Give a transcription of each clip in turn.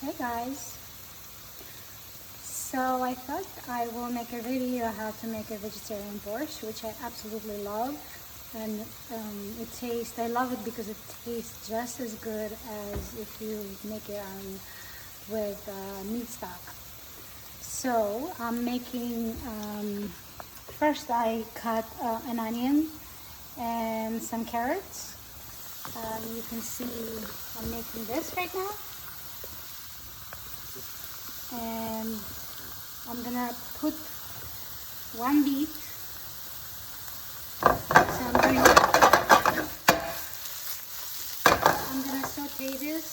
Hey guys, so I thought I will make a video how to make a vegetarian borscht, which I absolutely love, and I love it because it tastes just as good as if you make it with meat stock. So I'm making, first I cut an onion and some carrots. You can see I'm making this right now. And I'm gonna put one beet. So I'm gonna saute this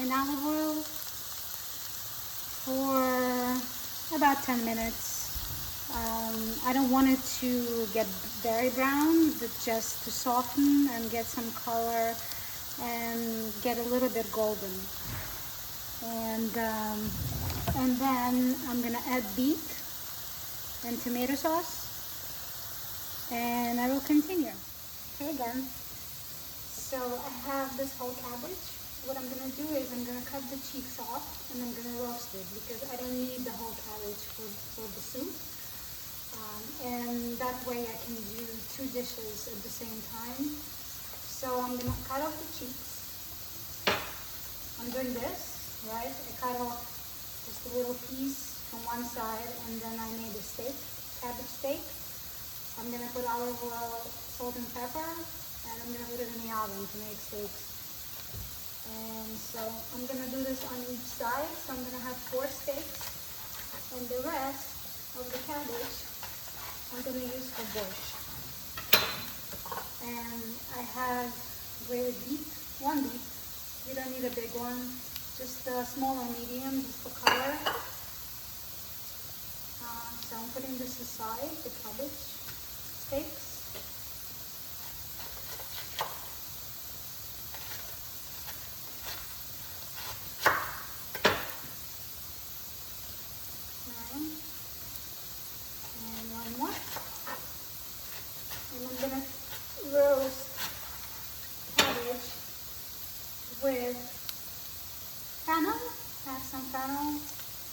in olive oil for about 10 minutes. I don't want it to get very brown, but just to soften and get some color and get a little bit golden. And then I'm gonna add beet and tomato sauce, and I will continue. Okay, again. So I have this whole cabbage. What I'm gonna do is I'm gonna cut the cheeks off and I'm gonna roast it because I don't need the whole cabbage for the soup. And that way I can do two dishes at the same time. So I'm gonna cut off the cheeks. I'm doing this. Right, I cut off just a little piece from one side, and then I made a steak, cabbage steak. I'm gonna put olive oil, salt and pepper, and I'm gonna put it in the oven to make steaks. And so I'm gonna do this on each side. So I'm gonna have 4 steaks, and the rest of the cabbage I'm gonna use for borscht. And I have grated beet, 1 beet. You don't need a big one. Just a small or medium, just for color. So I'm putting this aside, the cabbage steaks. Okay. And one more. And I'm gonna roast cabbage with fennel. I have some fennel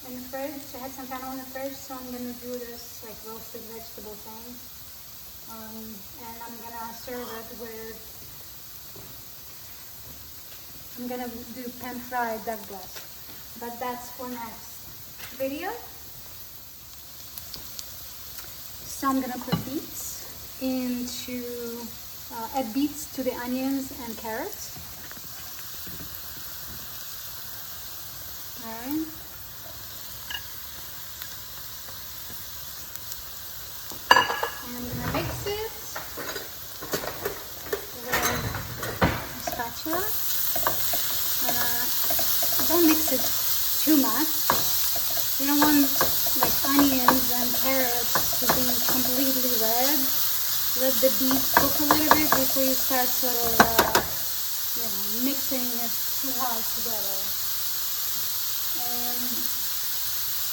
in the fridge. I had some fennel in the fridge, so I'm gonna do this like roasted vegetable thing. And I'm gonna serve it with, I'm gonna do pan-fried duck breast, but that's for next video. So I'm gonna put beets into, add beets to the onions and carrots. Alright. And I'm gonna mix it with a spatula. Don't mix it too much. You don't want like onions and carrots to be completely red. Let the beet cook a little bit before you start sort of mixing it too hard together. And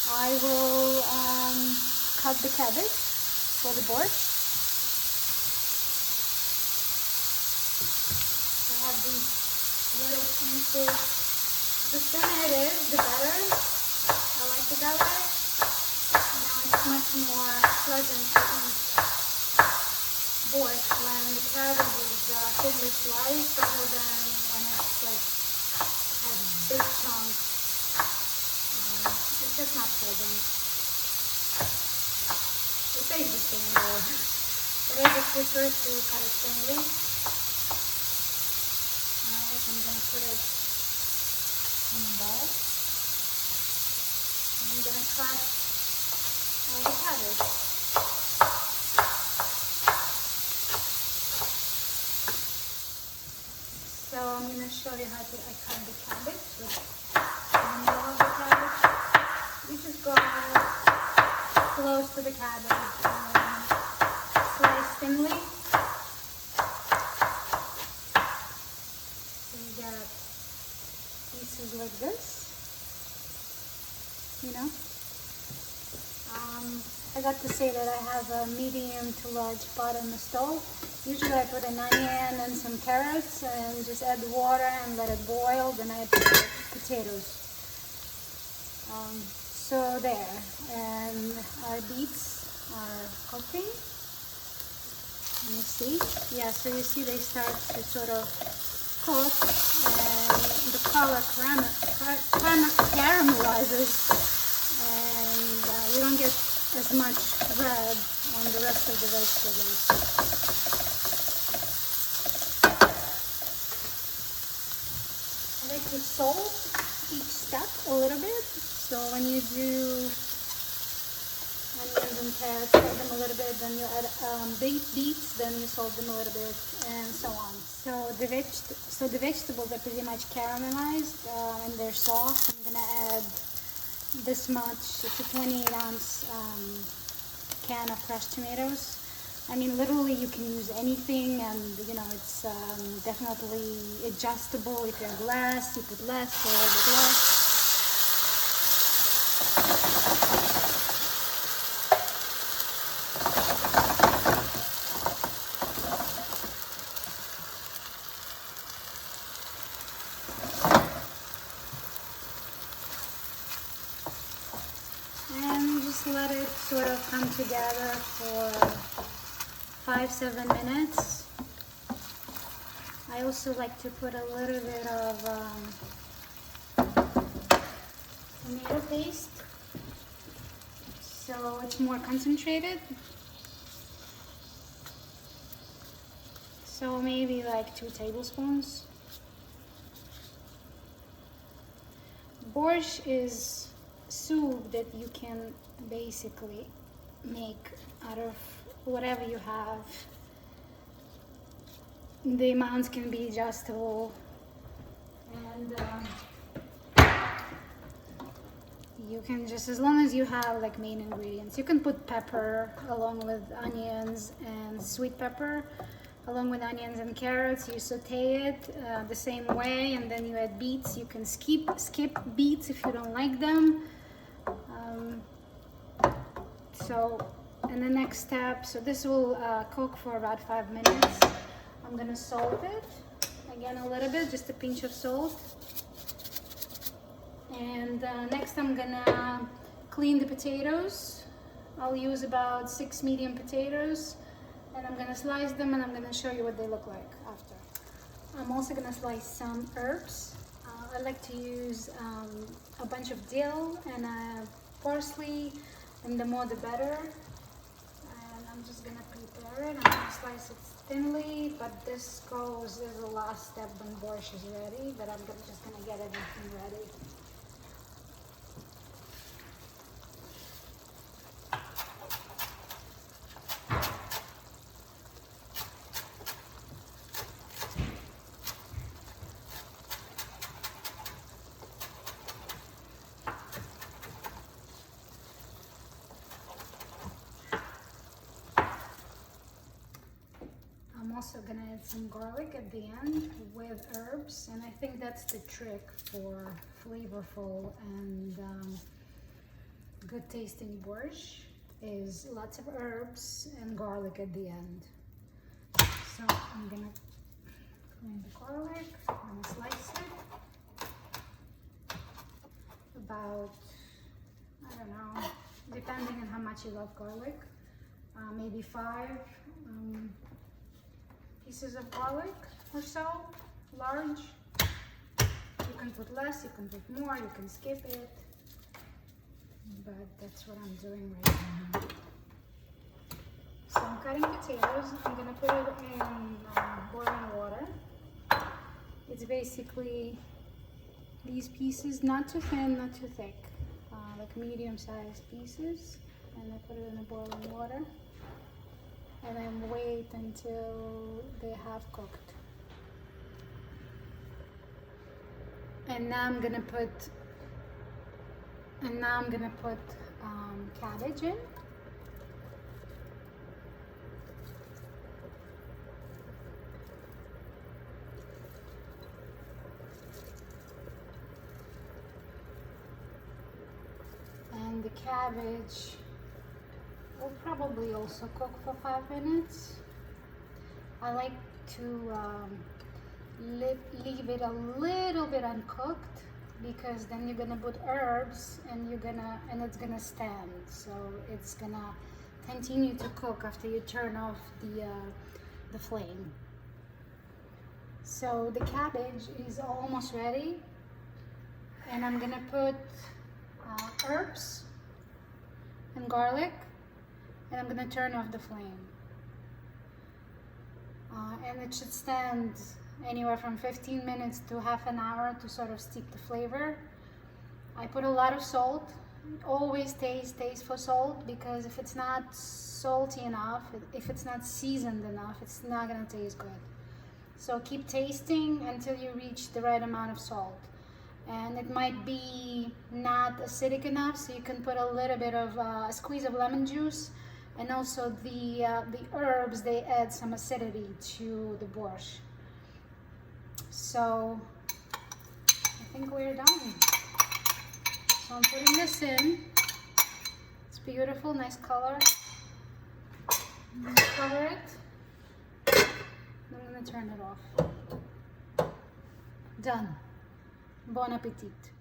I will cut the cabbage for the borscht. I have these little pieces. The thinner it is, the better. I like it that way. Now it's much more pleasant to eat borscht when the cabbage is thinly sliced rather than when it's like has big chunks. It's just not pleasant. It tastes the same though, but I just prefer to cut it thinly. Alright, I'm gonna put it in a bowl, and I'm gonna cut all the cabbage. So I'm gonna show you how I cut the cabbage. In the middle of the cabbage, you just go close to the cabbage and slice thinly. So you get pieces like this, you know. I forgot to say that I have a medium to large pot on the stove. Usually I put an onion and some carrots and just add water and let it boil. Then I put the potatoes. So there, and our beets are cooking. Let me see. Yeah, so you see they start to sort of cook, and the color caramelizes, and we don't get as much red on the rest of the vegetables. I like to salt each step a little bit. So when you do onions and carrots, salt them a little bit, then you add beets, then you salt them a little bit, and so on. So the vegetables are pretty much caramelized and they're soft. I'm gonna add this much. It's a 28-ounce can of fresh tomatoes. I mean, literally you can use anything, and you know, it's definitely adjustable. If you have less, you put less or a little bit less. And just let it sort of come together for 5-7 minutes. I also like to put a little bit of tomato paste, so it's more concentrated. So maybe like 2 tablespoons. Borscht is soup that you can basically make out of whatever you have. The amounts can be adjustable, and you can just, as long as you have like main ingredients, you can put pepper along with onions and sweet pepper along with onions and carrots. You saute it the same way, and then you add beets. You can skip beets if you don't like them. And the next step, so this will cook for about 5 minutes. I'm gonna salt it again a little bit, just a pinch of salt. And next I'm gonna clean the potatoes. I'll use about 6 medium potatoes, and I'm gonna slice them, and I'm gonna show you what they look like after. I'm also gonna slice some herbs. I like to use a bunch of dill and parsley, and the more the better. And I'm just gonna prepare it. I'm gonna slice it thinly, but this goes as the last step when borscht is ready, but I'm just gonna get everything ready. I'm also gonna add some garlic at the end with herbs, and I think that's the trick for flavorful and good tasting borscht, is lots of herbs and garlic at the end. So I'm gonna clean the garlic, I'm gonna slice it about, I don't know, depending on how much you love garlic, maybe 5 pieces of garlic or so, large. You can put less, you can put more, you can skip it, but that's what I'm doing right now. So I'm cutting potatoes. I'm gonna put it in boiling water. It's basically these pieces, not too thin, not too thick, like medium-sized pieces, and I put it in the boiling water. And then wait until they have cooked. And now I'm gonna put cabbage in. And the cabbage will probably also cook for 5 minutes. I like to leave it a little bit uncooked, because then you're gonna put herbs and it's gonna stand, so it's gonna continue to cook after you turn off the flame. So the cabbage is almost ready, and I'm gonna put herbs and garlic, and I'm gonna turn off the flame. And it should stand anywhere from 15 minutes to half an hour to sort of steep the flavor. I put a lot of salt. Always taste for salt, because if it's not salty enough, if it's not seasoned enough, it's not gonna taste good. So keep tasting until you reach the right amount of salt. And it might be not acidic enough, so you can put a little bit of a squeeze of lemon juice. And also the herbs, they add some acidity to the borscht. So I think we're done. So I'm putting this in. It's beautiful, nice color. I'm gonna cover it. I'm gonna turn it off. Done. Bon appetit.